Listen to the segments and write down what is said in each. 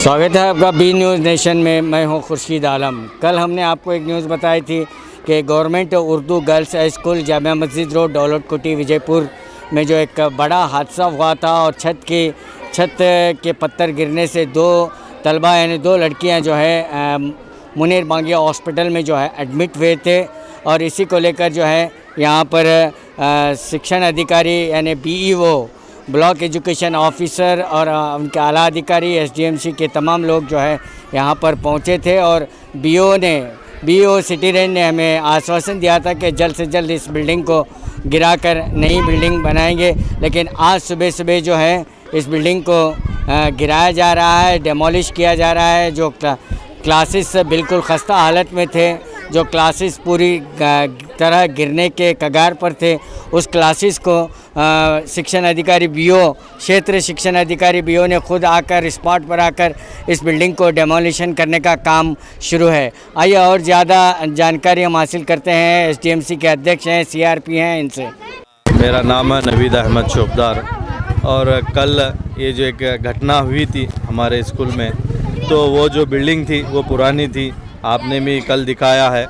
स्वागत है आपका बी न्यूज़ नेशन में। मैं हूं खुर्शीद आलम। कल हमने आपको एक न्यूज़ बताई थी कि government Urdu girls high school Jamia Masjid road दौलत कुटी विजयपुर में जो एक बड़ा हादसा हुआ था और छत के पत्थर गिरने से दो तलबा यानी दो लड़कियां जो है मुनीर बांगिया हॉस्पिटल में जो है एडमिट हुए थे। और इसी को लेकर जो है यहाँ पर शिक्षण अधिकारी यानी बीईओ ब्लॉक एजुकेशन ऑफिसर और उनके आला अधिकारी एसडीएमसी के तमाम लोग जो है यहाँ पर पहुँचे थे। और बीओ सिटी रेंज ने हमें आश्वासन दिया था कि जल्द से जल्द इस बिल्डिंग को गिराकर नई बिल्डिंग बनाएंगे। लेकिन आज सुबह जो है इस बिल्डिंग को गिराया जा रहा है, डेमोलिश किया जा रहा है। जो क्लासेस बिल्कुल खस्ता हालत में थे, जो क्लासेस पूरी तरह गिरने के कगार पर थे, उस क्लासेस को शिक्षण अधिकारी बीओ क्षेत्र शिक्षण अधिकारी बीओ ने खुद आकर स्पॉट पर आकर इस बिल्डिंग को डेमोलिशन करने का काम शुरू है। आइए और ज़्यादा जानकारी हम हासिल करते हैं। एसडीएमसी के अध्यक्ष हैं, सीआरपी हैं, इनसे। मेरा नाम है नवीद अहमद चौकदार। और कल ये जो एक घटना हुई थी हमारे स्कूल में, तो वो जो बिल्डिंग थी वो पुरानी थी, आपने भी कल दिखाया है।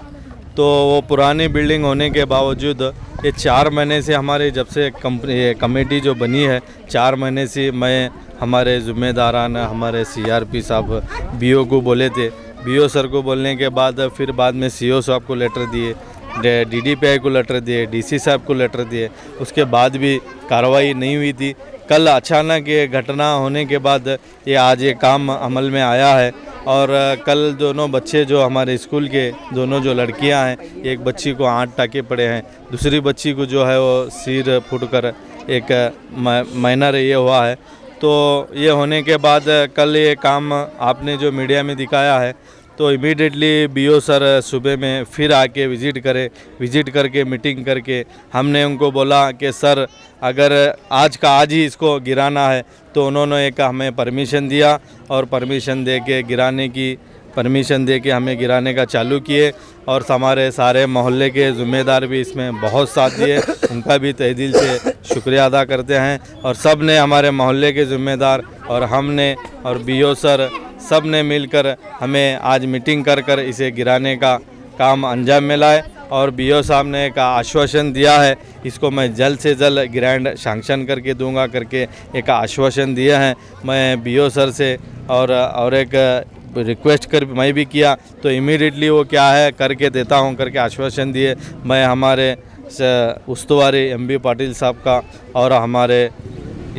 तो वो पुरानी बिल्डिंग होने के बावजूद ये 4 महीने से हमारे जब से कमेटी जो बनी है, 4 महीने से मैं हमारे ज़िम्मेदारान हमारे सीआरपी साहब बीओ को बोले थे। बीओ सर को बोलने के बाद फिर बाद में सीओ साहब को लेटर दिए, डीडीपीआई को लेटर दिए, डीसी साहब को लेटर दिए, उसके बाद भी कार्रवाई नहीं हुई थी। कल अचानक ये घटना होने के बाद ये आज ये काम अमल में आया है। और कल दोनों बच्चे जो हमारे स्कूल के दोनों जो लड़कियां हैं, एक बच्ची को 8 टाँके पड़े हैं, दूसरी बच्ची को जो है वो सिर फूटकर एक माइनर ये हुआ है। तो ये होने के बाद कल ये काम आपने जो मीडिया में दिखाया है, तो इमीडिएटली बीओ सर सुबह में फिर आके विज़िट करके मीटिंग करके हमने उनको बोला कि सर अगर आज का आज ही इसको गिराना है, तो उन्होंने एक हमें परमिशन दिया और परमिशन दे के हमें गिराने का चालू किए। और हमारे सारे मोहल्ले के ज़िम्मेदार भी इसमें बहुत साथ दिए, उनका भी तहे दिल से शुक्रिया अदा करते हैं। और सब ने हमारे मोहल्ले के ज़िम्मेदार और हमने और बीओ सर सब ने मिलकर हमें आज मीटिंग कर इसे गिराने का काम अंजाम में लाए। और बीओ साहब ने एक आश्वासन दिया है, इसको मैं जल्द से जल्द ग्रैंड सैंक्शन करके दूंगा करके एक आश्वासन दिया है। मैं बीओ सर से और एक रिक्वेस्ट कर मैं भी किया, तो इमीडिएटली वो क्या है करके देता हूं करके आश्वासन दिए। मैं हमारे उस्तुवारी एमबी पाटिल साहब का और हमारे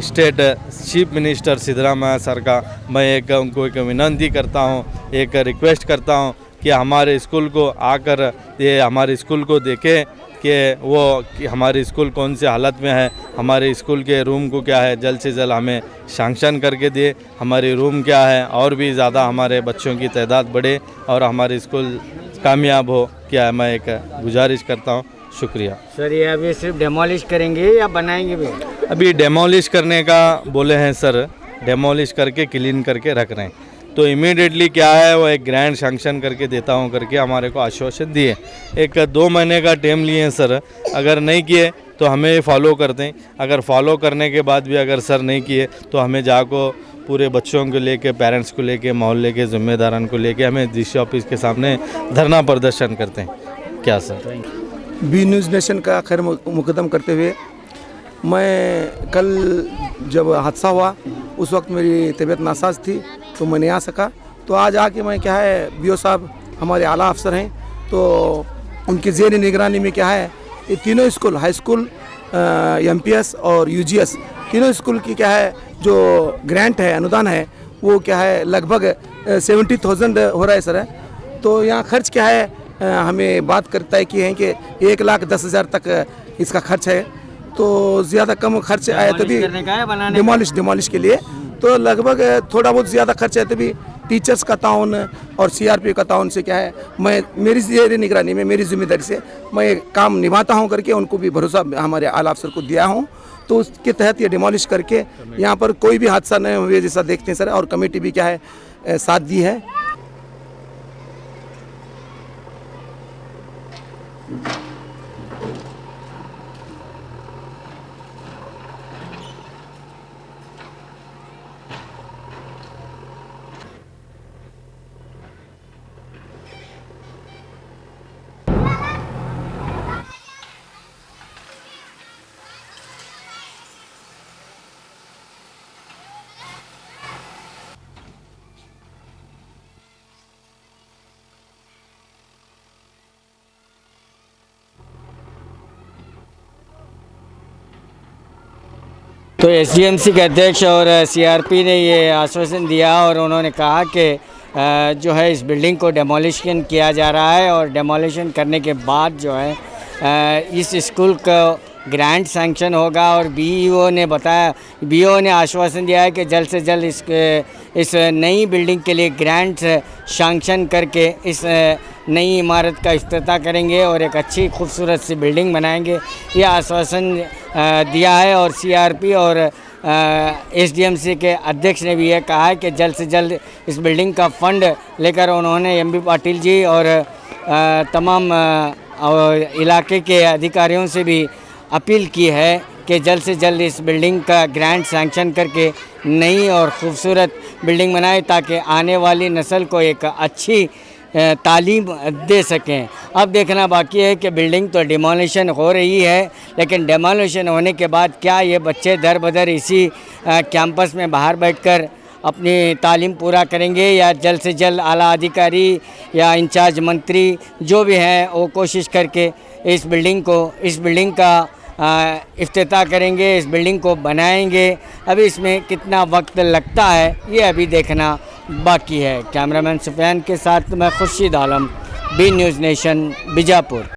state chief minister Siddaramaiah sir का मैं उनको एक विनती करता हूं, एक रिक्वेस्ट करता हूं कि हमारे स्कूल को आकर ये हमारे स्कूल को देखें कि हमारी स्कूल कौन से हालत में है, हमारे स्कूल के रूम को क्या है जल्द से जल्द हमें सैंक्शन करके दे, हमारी रूम क्या है और भी ज़्यादा हमारे बच्चों की तादाद बढ़े और हमारी स्कूल कामयाब हो, क्या मैं एक गुजारिश करता हूँ। शुक्रिया सर। ये अभी सिर्फ डेमोलिश करेंगे या बनाएंगे भी? अभी डेमोलिश करने का बोले हैं सर, डेमोलिश करके क्लीन करके रख रहे हैं। तो इमीडिएटली क्या है वो एक ग्रैंड सैंक्शन करके देता हूं करके हमारे को आश्वासन दिए। 1-2 महीने का टाइम लिए हैं सर, अगर नहीं किए तो हमें फॉलो करते हैं। अगर फॉलो करने के बाद भी अगर सर नहीं किए तो हमें जाको पूरे बच्चों को लेके, पेरेंट्स को लेके, मोहल्ले के ज़िम्मेदारान को लेके हमें डीसी ऑफिस के सामने धरना प्रदर्शन करते हैं। क्या सर? बी न्यूज़ नेशन का खैर मुकदम करते हुए, मैं कल जब हादसा हुआ उस वक्त मेरी तबीयत नासाज थी तो मैं नहीं आ सका। तो आज आके मैं क्या है बीओ साहब हमारे आला अफसर हैं, तो उनकी ज़ेर निगरानी में क्या है ये तीनों स्कूल हाई स्कूल एमपीएस और यूजीएस तीनों स्कूल की क्या है जो ग्रांट है, अनुदान है, वो क्या है लगभग 70,000 हो रहा है सर। तो यहाँ खर्च क्या है हमें बात करता है कि 1,10,000 तक इसका खर्च है। तो ज़्यादा कम खर्च आया तभी डिमोलिश के लिए, तो लगभग थोड़ा बहुत ज़्यादा खर्च है तभी टीचर्स का ताउन और सीआरपी का ताउन से क्या है मैं मेरी निगरानी में मेरी जिम्मेदारी से मैं काम निभाता हूं करके उनको भी भरोसा हमारे आला अफसर को दिया हूं। तो उसके तहत ये डिमोलिश करके यहाँ पर कोई भी हादसा नहीं हुए जैसा देखते हैं सर। और कमेटी भी क्या है साथ दी है। तो एसडीएमसी के अध्यक्ष और सीआरपी ने ये आश्वासन दिया और उन्होंने कहा कि जो है इस बिल्डिंग को डेमोलिशन किया जा रहा है और डेमोलिशन करने के बाद जो है इस स्कूल का ग्रांट सैंक्शन होगा। और बीईओ ने आश्वासन दिया है कि जल्द से जल्द इस नई बिल्डिंग के लिए ग्रांट सैंक्शन करके इस नई इमारत का इफ्तिताह करेंगे और एक अच्छी खूबसूरत सी बिल्डिंग बनाएंगे, ये आश्वासन दिया है। और सीआरपी और एसडीएमसी के अध्यक्ष ने भी यह कहा है कि जल्द से जल्द इस बिल्डिंग का फंड लेकर उन्होंने एमबी पाटिल जी और तमाम इलाके के अधिकारियों से भी अपील की है कि जल्द से जल्द इस बिल्डिंग का ग्रांट सैंक्शन करके नई और ख़ूबसूरत बिल्डिंग बनाए ताकि आने वाली नस्ल को एक अच्छी तालीम दे सकें। अब देखना बाकी है कि बिल्डिंग तो डिमोलिशन हो रही है, लेकिन डिमोलिशन होने के बाद क्या ये बच्चे दर बदर इसी कैंपस में बाहर बैठकर अपनी तालीम पूरा करेंगे या जल्द से जल्द आला अधिकारी या इंचार्ज मंत्री जो भी हैं वो कोशिश करके इस बिल्डिंग का इफ्तिताह करेंगे, इस बिल्डिंग को बनाएंगे। अभी इसमें कितना वक्त लगता है ये अभी देखना बाकी है। कैमरामैन सुफियान के साथ मैं Khurshid Alam, B news nation, Bijapur.